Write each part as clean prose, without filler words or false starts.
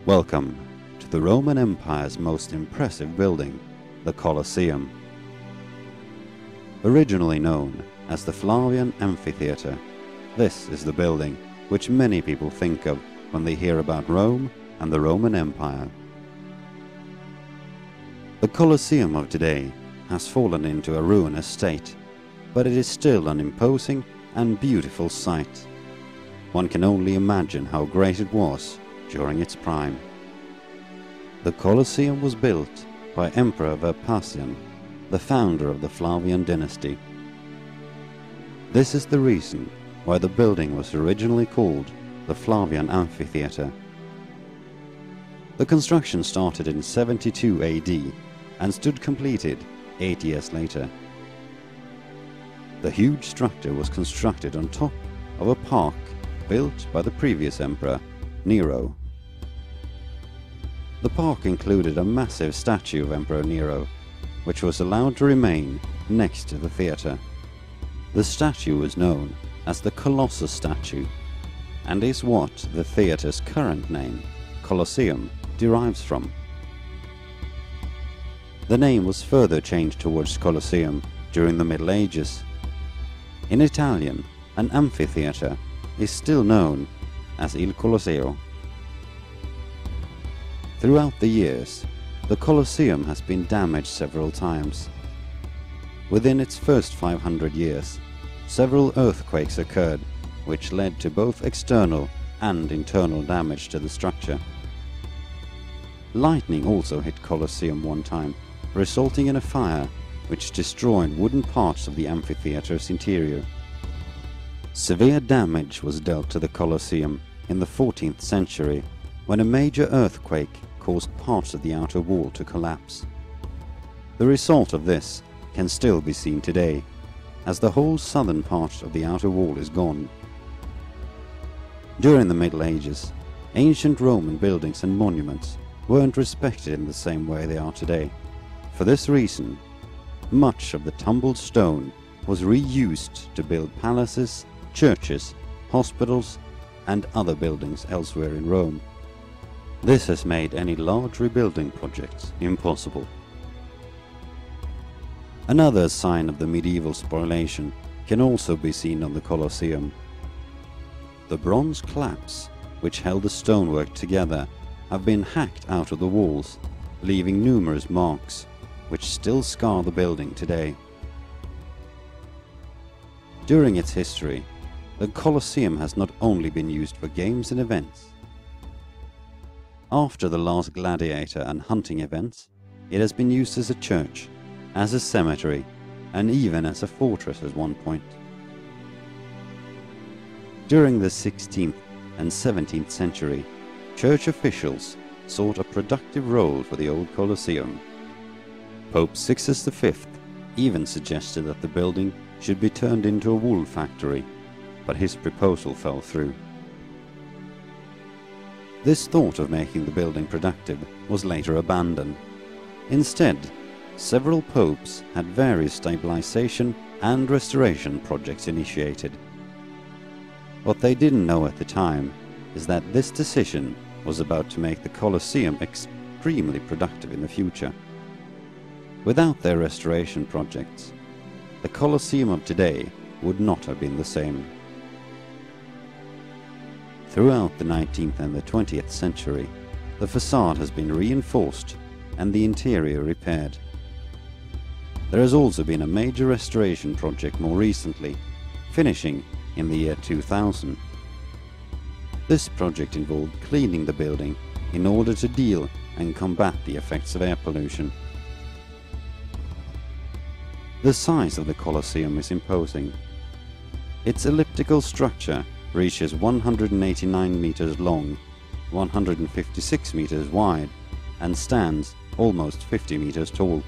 Welcome to the Roman Empire's most impressive building, the Colosseum. Originally known as the Flavian Amphitheatre, this is the building which many people think of when they hear about Rome and the Roman Empire. The Colosseum of today has fallen into a ruinous state, but it is still an imposing and beautiful sight. One can only imagine how great it was during its prime. The Colosseum was built by Emperor Verpasian, the founder of the Flavian Dynasty. This is the reason why the building was originally called the Flavian Amphitheatre. The construction started in 72 AD and stood completed 8 years later. The huge structure was constructed on top of a park built by the previous emperor, Nero. The park included a massive statue of Emperor Nero, which was allowed to remain next to the theatre. The statue is known as the Colossus statue, and is what the theatre's current name, Colosseum, derives from. The name was further changed towards Colosseum during the Middle Ages. In Italian, an amphitheatre is still known as Il Colosseo. Throughout the years, the Colosseum has been damaged several times. Within its first 500 years, several earthquakes occurred, which led to both external and internal damage to the structure. Lightning also hit Colosseum one time, resulting in a fire which destroyed wooden parts of the amphitheatre's interior. Severe damage was dealt to the Colosseum in the 14th century when a major earthquake caused parts of the outer wall to collapse. The result of this can still be seen today, as the whole southern part of the outer wall is gone. During the Middle Ages, ancient Roman buildings and monuments weren't respected in the same way they are today. For this reason, much of the tumbled stone was reused to build palaces, churches, hospitals, and other buildings elsewhere in Rome. This has made any large rebuilding projects impossible. Another sign of the medieval spoliation can also be seen on the Colosseum. The bronze claps, which held the stonework together, have been hacked out of the walls, leaving numerous marks, which still scar the building today. During its history, the Colosseum has not only been used for games and events. After the last gladiator and hunting events, it has been used as a church, as a cemetery, and even as a fortress at one point. During the 16th and 17th century, church officials sought a productive role for the old Colosseum. Pope Sixtus V even suggested that the building should be turned into a wool factory, but his proposal fell through. This thought of making the building productive was later abandoned. Instead, several popes had various stabilization and restoration projects initiated. What they didn't know at the time is that this decision was about to make the Colosseum extremely productive in the future. Without their restoration projects, the Colosseum of today would not have been the same. Throughout the 19th and the 20th century, the facade has been reinforced and the interior repaired. There has also been a major restoration project more recently, finishing in the year 2000. This project involved cleaning the building in order to deal and combat the effects of air pollution. The size of the Colosseum is imposing. Its elliptical structure reaches 189 meters long, 156 meters wide, and stands almost 50 meters tall.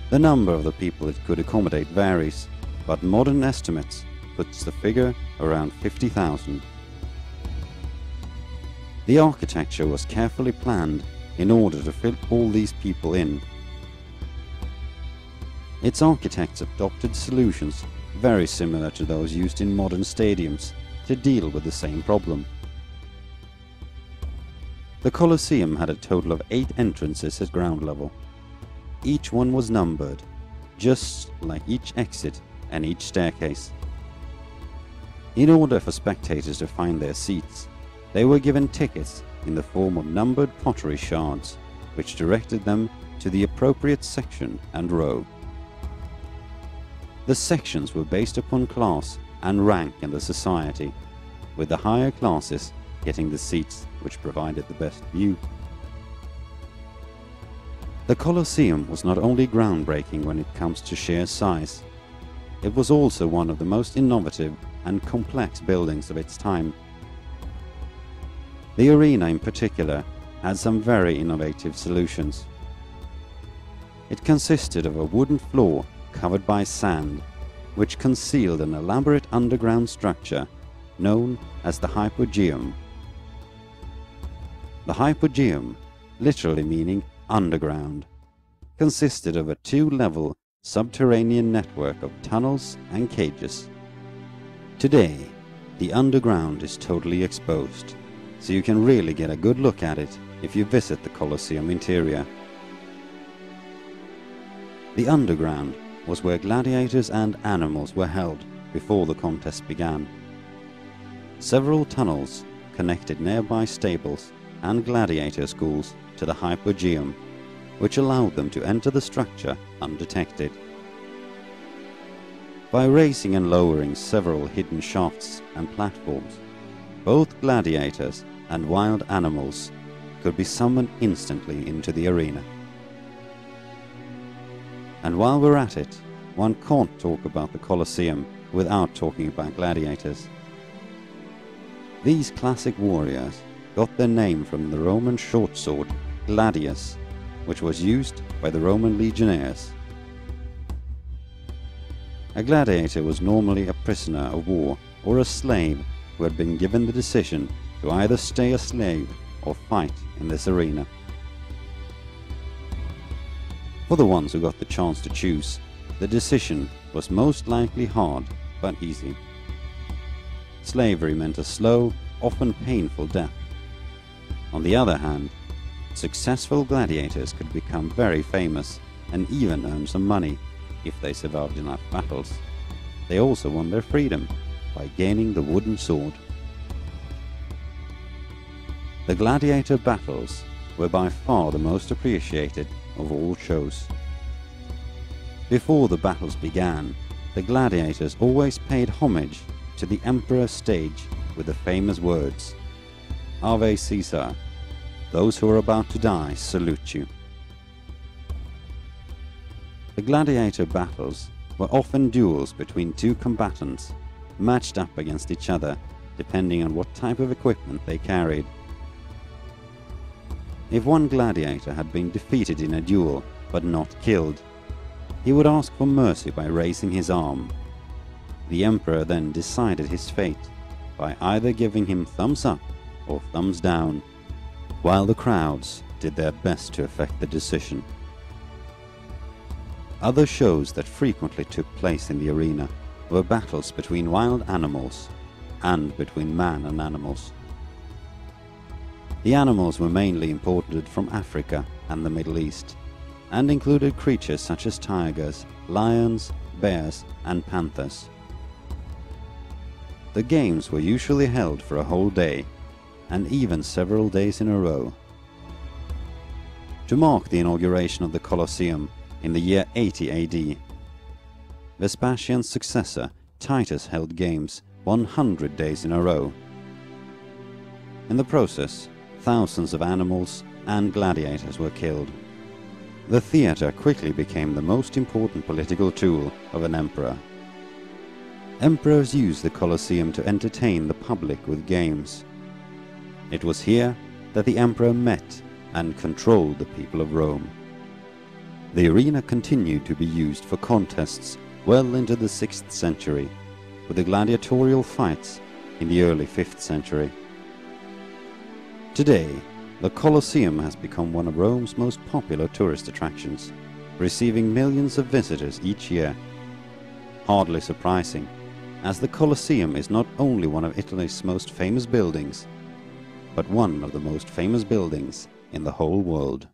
The number of the people it could accommodate varies, but modern estimates puts the figure around 50,000. The architecture was carefully planned in order to fit all these people in. Its architects adopted solutions very similar to those used in modern stadiums to deal with the same problem. The Colosseum had a total of 8 entrances at ground level. Each one was numbered, just like each exit and each staircase. In order for spectators to find their seats, they were given tickets in the form of numbered pottery shards, which directed them to the appropriate section and row. The sections were based upon class and rank in the society, with the higher classes getting the seats which provided the best view. The Colosseum was not only groundbreaking when it comes to sheer size, it was also one of the most innovative and complex buildings of its time. The arena in particular had some very innovative solutions. It consisted of a wooden floor covered by sand, which concealed an elaborate underground structure known as the Hypogeum. The Hypogeum, literally meaning underground, consisted of a 2-level subterranean network of tunnels and cages. Today, the underground is totally exposed, so you can really get a good look at it if you visit the Colosseum interior. The underground was where gladiators and animals were held before the contest began. Several tunnels connected nearby stables and gladiator schools to the Hypogeum, which allowed them to enter the structure undetected. By raising and lowering several hidden shafts and platforms, both gladiators and wild animals could be summoned instantly into the arena. And while we're at it, one can't talk about the Colosseum without talking about gladiators. These classic warriors got their name from the Roman short sword gladius, which was used by the Roman legionnaires. A gladiator was normally a prisoner of war or a slave who had been given the decision to either stay a slave or fight in this arena. For the ones who got the chance to choose, the decision was most likely hard but easy. Slavery meant a slow, often painful death. On the other hand, successful gladiators could become very famous and even earn some money if they survived enough battles. They also won their freedom by gaining the wooden sword. The gladiator battles were by far the most appreciated of all shows. Before the battles began, the gladiators always paid homage to the emperor's stage with the famous words, "Ave Caesar, those who are about to die salute you." The gladiator battles were often duels between two combatants, matched up against each other depending on what type of equipment they carried. If one gladiator had been defeated in a duel but not killed, he would ask for mercy by raising his arm. The emperor then decided his fate by either giving him thumbs up or thumbs down, while the crowds did their best to affect the decision. Other shows that frequently took place in the arena were battles between wild animals and between man and animals. The animals were mainly imported from Africa and the Middle East, and included creatures such as tigers, lions, bears, and panthers. The games were usually held for a whole day, and even several days in a row. To mark the inauguration of the Colosseum in the year 80 AD, Vespasian's successor Titus held games 100 days in a row. In the process, thousands of animals and gladiators were killed. The theatre quickly became the most important political tool of an emperor. Emperors used the Colosseum to entertain the public with games. It was here that the emperor met and controlled the people of Rome. The arena continued to be used for contests well into the 6th century, with the gladiatorial fights in the early 5th century. Today, the Colosseum has become one of Rome's most popular tourist attractions, receiving millions of visitors each year. Hardly surprising, as the Colosseum is not only one of Italy's most famous buildings, but one of the most famous buildings in the whole world.